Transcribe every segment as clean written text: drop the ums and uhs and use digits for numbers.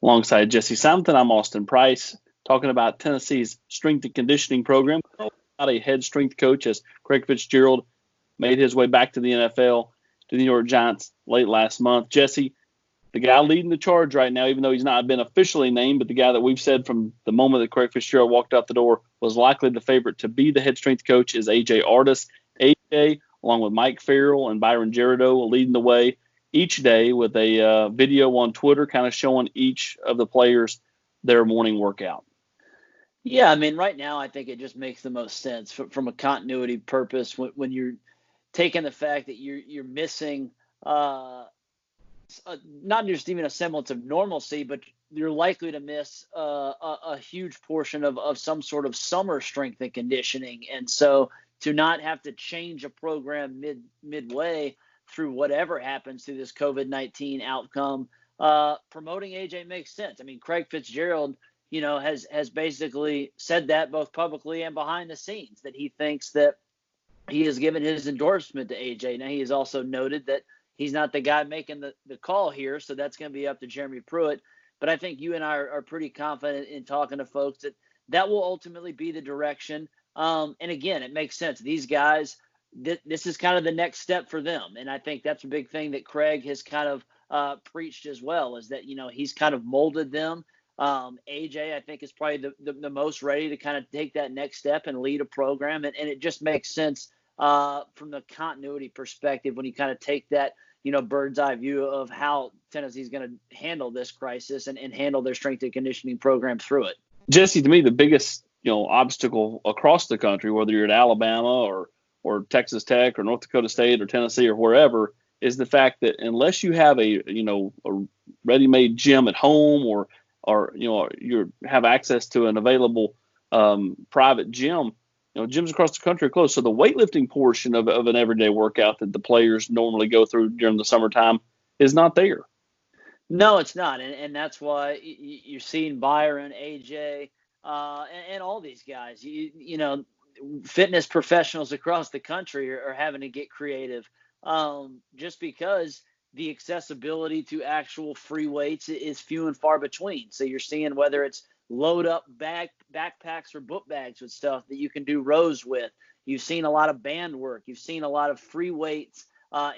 Alongside Jesse Sampson, I'm Austin Price, talking about Tennessee's strength and conditioning program. Not a head strength coach, as Craig Fitzgerald made his way back to the NFL, to the New York Giants late last month. Jesse, the guy leading the charge right now, even though he's not been officially named, but the guy that we've said from the moment that Craig Fitzgerald walked out the door was likely the favorite to be the head strength coach is A.J. Artis. A.J., along with Mike Farrell and Byron Gerardo, leading the way each day with a video on Twitter kind of showing each of the players their morning workout. Yeah, I mean, right now I think it just makes the most sense from a continuity purpose when you're taking the fact that you're missing not just even a semblance of normalcy, but you're likely to miss a huge portion of some sort of summer strength and conditioning. And so to not have to change a program midway through whatever happens through this COVID-19 outcome, promoting AJ makes sense. I mean, Craig Fitzgerald, has basically said that both publicly and behind the scenes, that he thinks that he has given his endorsement to AJ. Now, he has also noted that he's not the guy making the call here, so that's going to be up to Jeremy Pruitt. But I think you and I are pretty confident in talking to folks that will ultimately be the direction. And again, it makes sense. These guys, this is kind of the next step for them. And I think that's a big thing that Craig has kind of preached as well, is that, he's kind of molded them. AJ, I think, is probably the most ready to kind of take that next step and lead a program. And it just makes sense from the continuity perspective when you kind of take that, bird's eye view of how Tennessee's going to handle this crisis and handle their strength and conditioning program through it. Jesse, to me, the biggest, obstacle across the country, whether you're at Alabama or Texas Tech or North Dakota State or Tennessee or wherever, is the fact that unless you have a ready-made gym at home or you have access to an available private gym, gyms across the country are closed. So the weightlifting portion of an everyday workout that the players normally go through during the summertime is not there. No, it's not. And that's why you're seeing Byron, AJ, and all these guys, fitness professionals across the country are having to get creative just because the accessibility to actual free weights is few and far between. So you're seeing whether it's load up backpacks or book bags with stuff that you can do rows with. You've seen a lot of band work. You've seen a lot of free weights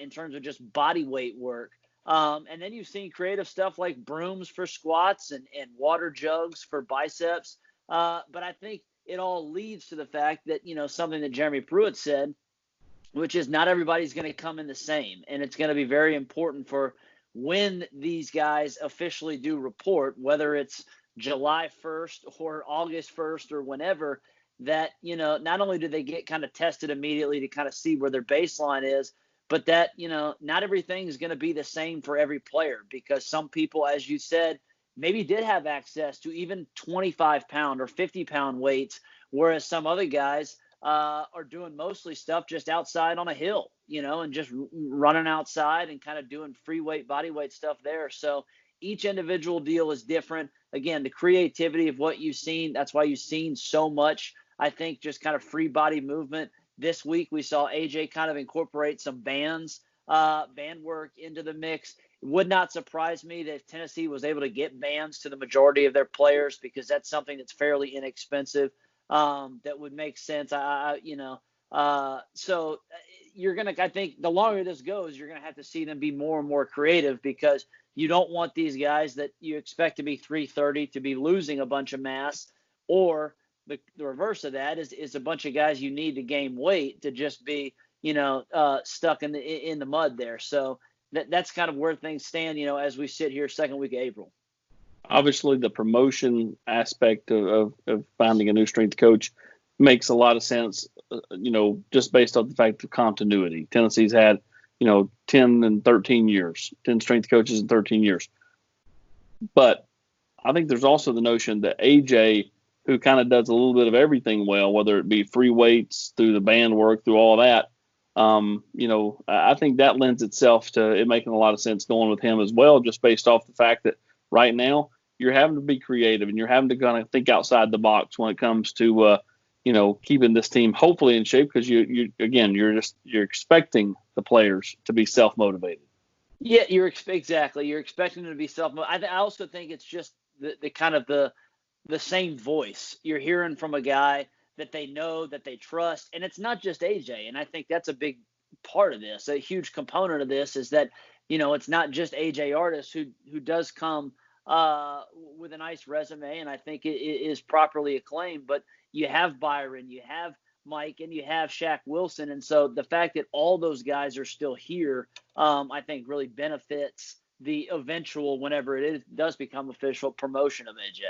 in terms of just body weight work. And then you've seen creative stuff like brooms for squats and water jugs for biceps. But I think it all leads to the fact that, something that Jeremy Pruitt said, which is not everybody's going to come in the same. And it's going to be very important for when these guys officially do report, whether it's July 1st or August 1st or whenever, that, not only do they get kind of tested immediately to kind of see where their baseline is, but that, not everything is going to be the same for every player, because some people, as you said, maybe did have access to even 25-pound or 50-pound weights, whereas some other guys are doing mostly stuff just outside on a hill, and just running outside and kind of doing free weight, body weight stuff there. So each individual deal is different. Again, the creativity of what you've seen, that's why you've seen so much, I think, just kind of free body movement. This week we saw AJ kind of incorporate some band work into the mix. It would not surprise me that if Tennessee was able to get bands to the majority of their players, because that's something that's fairly inexpensive. That would make sense. So you're going to, I think the longer this goes, you're going to have to see them be more and more creative, because you don't want these guys that you expect to be 330 to be losing a bunch of mass, or the reverse of that is a bunch of guys you need to gain weight to just be, stuck in the mud there. So that's kind of where things stand, as we sit here second week of April. Obviously, the promotion aspect of finding a new strength coach makes a lot of sense, just based off the fact of continuity. Tennessee's had, 10 and 13 years, 10 strength coaches in 13 years. But I think there's also the notion that AJ, who kind of does a little bit of everything well, whether it be free weights, through the band work, through all of that, I think that lends itself to it making a lot of sense going with him as well, just based off the fact that right now you're having to be creative and you're having to kind of think outside the box when it comes to, keeping this team hopefully in shape, because you're expecting the players to be self-motivated. Yeah, exactly. You're expecting them to be self. I also think it's just the kind of the same voice you're hearing from a guy that they know, that they trust, and it's not just AJ. And I think that's a big part of this. A huge component of this is that it's not just AJ Artis who does come with a nice resume, and I think it is properly acclaimed. But you have Byron, you have Mike, and you have Shaq Wilson, and so the fact that all those guys are still here, I think, really benefits the eventual, whenever does become official, promotion of AJ.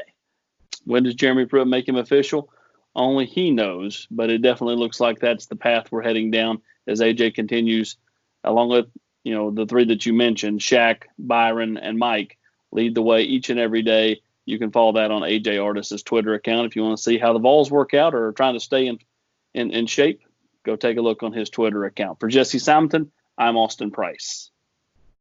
When does Jeremy Pruitt make him official? Only he knows, but it definitely looks like that's the path we're heading down as AJ continues, along with the three that you mentioned, Shaq, Byron, and Mike, lead the way each and every day. You can follow that on AJ Artis's Twitter account if you want to see how the Vols work out or are trying to stay in shape. Go take a look on his Twitter account. For Jesse Simonton, I'm Austin Price.